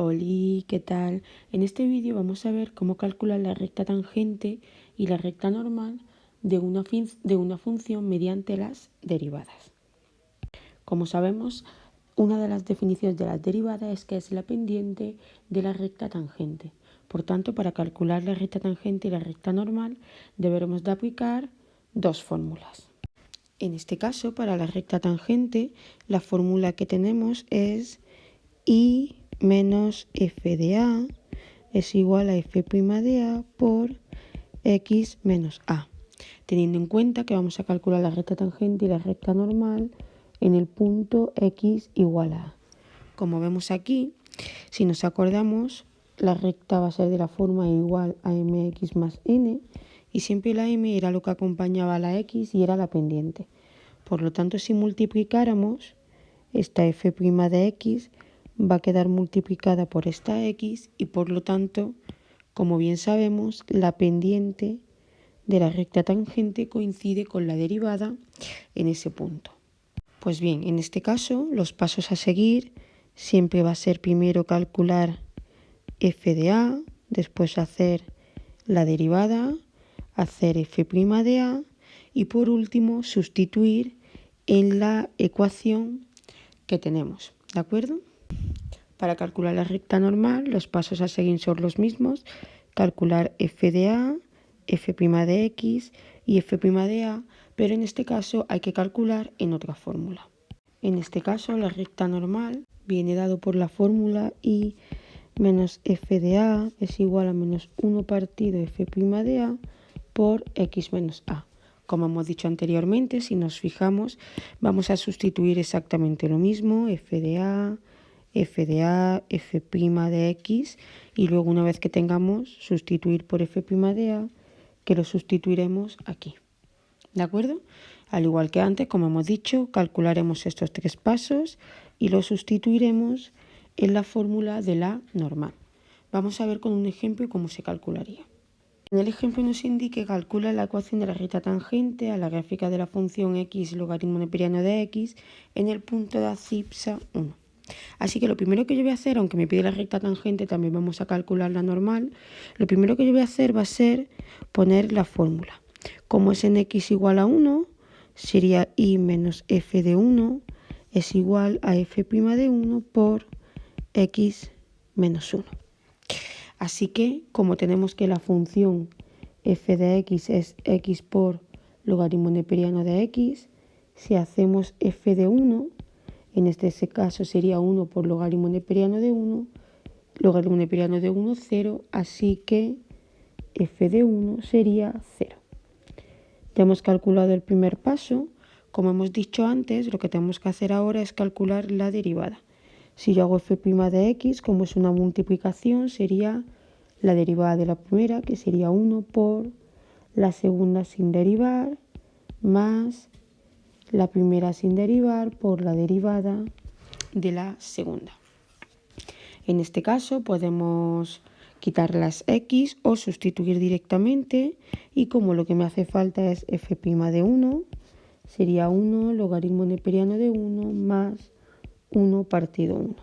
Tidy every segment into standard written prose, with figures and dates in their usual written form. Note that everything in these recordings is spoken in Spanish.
Hola, ¿qué tal? En este vídeo vamos a ver cómo calcular la recta tangente y la recta normal de una función mediante las derivadas. Como sabemos, una de las definiciones de las derivadas es que es la pendiente de la recta tangente. Por tanto, para calcular la recta tangente y la recta normal deberemos de aplicar dos fórmulas. En este caso, para la recta tangente, la fórmula que tenemos es I menos f de a es igual a f' de a por x menos a, teniendo en cuenta que vamos a calcular la recta tangente y la recta normal en el punto x igual a. Como vemos aquí, si nos acordamos, la recta va a ser de la forma igual a mx más n, y siempre la m era lo que acompañaba a la x y era la pendiente. Por lo tanto, si multiplicáramos, esta f' de x va a quedar multiplicada por esta x y por lo tanto, como bien sabemos, la pendiente de la recta tangente coincide con la derivada en ese punto. Pues bien, en este caso, los pasos a seguir siempre va a ser primero calcular f de a, después hacer la derivada, hacer f' de a y por último sustituir en la ecuación que tenemos, ¿de acuerdo? Para calcular la recta normal, los pasos a seguir son los mismos: calcular f de a, f' de x y f' de a, pero en este caso hay que calcular en otra fórmula. En este caso, la recta normal viene dado por la fórmula i menos f de a es igual a menos 1 partido f' de a por x menos a. Como hemos dicho anteriormente, si nos fijamos, vamos a sustituir exactamente lo mismo: f de a, f de x, y luego, una vez que tengamos, sustituir por f' de a, que lo sustituiremos aquí. ¿De acuerdo? Al igual que antes, como hemos dicho, calcularemos estos tres pasos y lo sustituiremos en la fórmula de la normal. Vamos a ver con un ejemplo cómo se calcularía. En el ejemplo nos indica que calcula la ecuación de la recta tangente a la gráfica de la función x logaritmo neperiano de x en el punto de abscisa 1. Así que lo primero que yo voy a hacer, aunque me pide la recta tangente, también vamos a calcular la normal. Lo primero que yo voy a hacer va a ser poner la fórmula. Como es en x igual a 1, sería i menos f de 1 es igual a f' de 1 por x menos 1. Así que, como tenemos que la función f de x es x por logaritmo neperiano de x, si hacemos f de 1, en este caso sería 1 por logaritmo neperiano de 1, 0, así que f de 1 sería 0. Ya hemos calculado el primer paso. Como hemos dicho antes, lo que tenemos que hacer ahora es calcular la derivada. Si yo hago f' de x, como es una multiplicación, sería la derivada de la primera, que sería 1 por la segunda sin derivar, más la primera sin derivar por la derivada de la segunda. En este caso podemos quitar las x o sustituir directamente, y como lo que me hace falta es f' de 1, sería 1 logaritmo neperiano de 1 más 1 partido 1.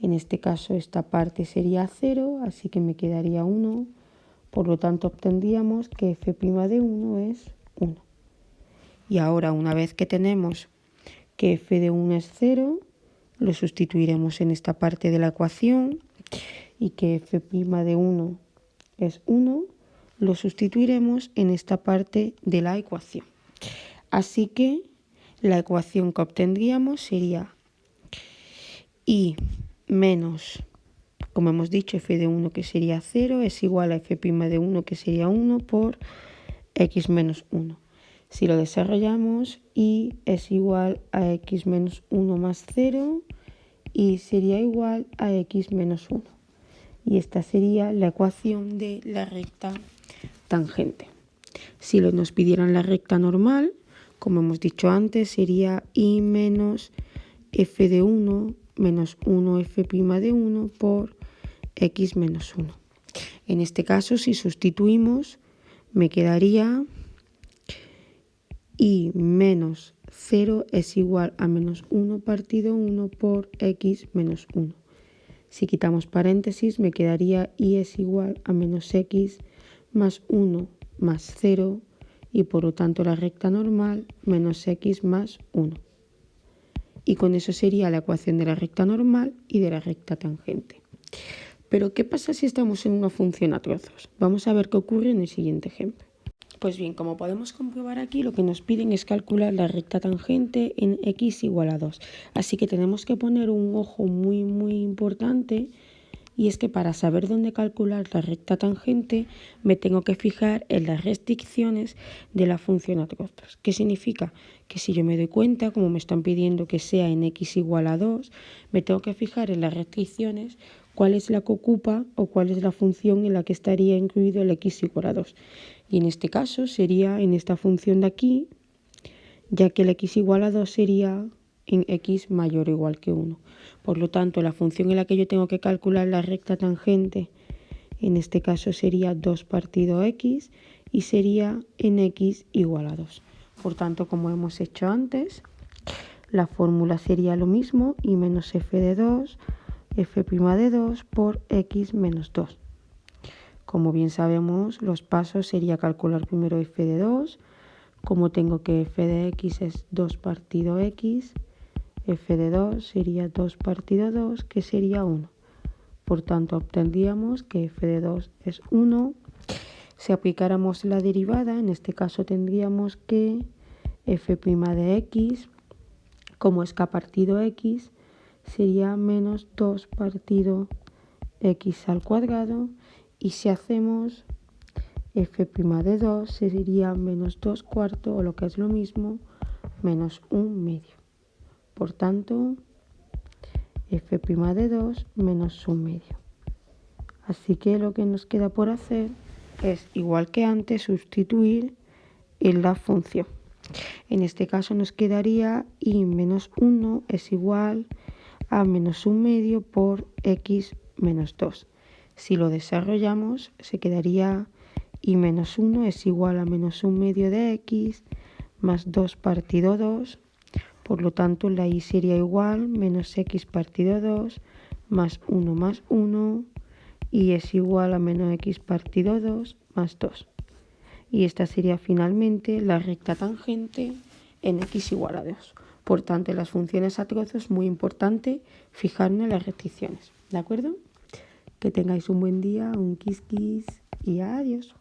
En este caso esta parte sería 0, así que me quedaría 1. Por lo tanto, obtendríamos que f' de 1 es 1. Y ahora, una vez que tenemos que f de 1 es 0, lo sustituiremos en esta parte de la ecuación, y que f' de 1 es 1, lo sustituiremos en esta parte de la ecuación. Así que la ecuación que obtendríamos sería i menos, como hemos dicho, f de 1, que sería 0, es igual a f' de 1, que sería 1 por x menos 1. Si lo desarrollamos, i es igual a x menos 1 más 0, y sería igual a x menos 1. Y esta sería la ecuación de la recta tangente. Si nos pidieran la recta normal, como hemos dicho antes, sería i menos f de 1 menos 1 f' de 1 por x menos 1. En este caso, si sustituimos, me quedaría i menos 0 es igual a menos 1 partido 1 por x menos 1. Si quitamos paréntesis me quedaría y es igual a menos x más 1 más 0 y por lo tanto la recta normal menos x más 1. Y con eso sería la ecuación de la recta normal y de la recta tangente. Pero ¿qué pasa si estamos en una función a trozos? Vamos a ver qué ocurre en el siguiente ejemplo. Pues bien, como podemos comprobar aquí, lo que nos piden es calcular la recta tangente en x igual a 2. Así que tenemos que poner un ojo muy importante, y es que para saber dónde calcular la recta tangente me tengo que fijar en las restricciones de la función a trozos. ¿Qué significa? Que si yo me doy cuenta, como me están pidiendo que sea en x igual a 2, me tengo que fijar en las restricciones cuál es la que ocupa o cuál es la función en la que estaría incluido el x igual a 2. Y en este caso sería en esta función de aquí, ya que el x igual a 2 sería en x mayor o igual que 1. Por lo tanto, la función en la que yo tengo que calcular la recta tangente, en este caso sería 2 partido x y sería en x igual a 2. Por tanto, como hemos hecho antes, la fórmula sería lo mismo, y menos f de 2, f' de 2 por x menos 2. Como bien sabemos, los pasos sería calcular primero f de 2, como tengo que f de x es 2 partido x, f de 2 sería 2 partido 2, que sería 1. Por tanto, obtendríamos que f de 2 es 1. Si aplicáramos la derivada, en este caso tendríamos que f' de x, como es k partido x, sería menos 2 partido x al cuadrado. Y si hacemos f' de 2 sería menos 2 cuartos, o lo que es lo mismo, menos 1 medio. Por tanto, f' de 2 menos 1 medio. Así que lo que nos queda por hacer es, igual que antes, sustituir en la función. En este caso nos quedaría y menos 1 es igual a menos 1 medio por x menos 2. Si lo desarrollamos, se quedaría y menos 1 es igual a menos 1 medio de x más 2 partido 2. Por lo tanto, la y sería igual menos x partido 2 más 1 y es igual a menos x partido 2 más 2. Y esta sería finalmente la recta tangente en x igual a 2. Por tanto, en las funciones a trozos es muy importante fijarnos en las restricciones. ¿De acuerdo? Que tengáis un buen día, un kiss y adiós.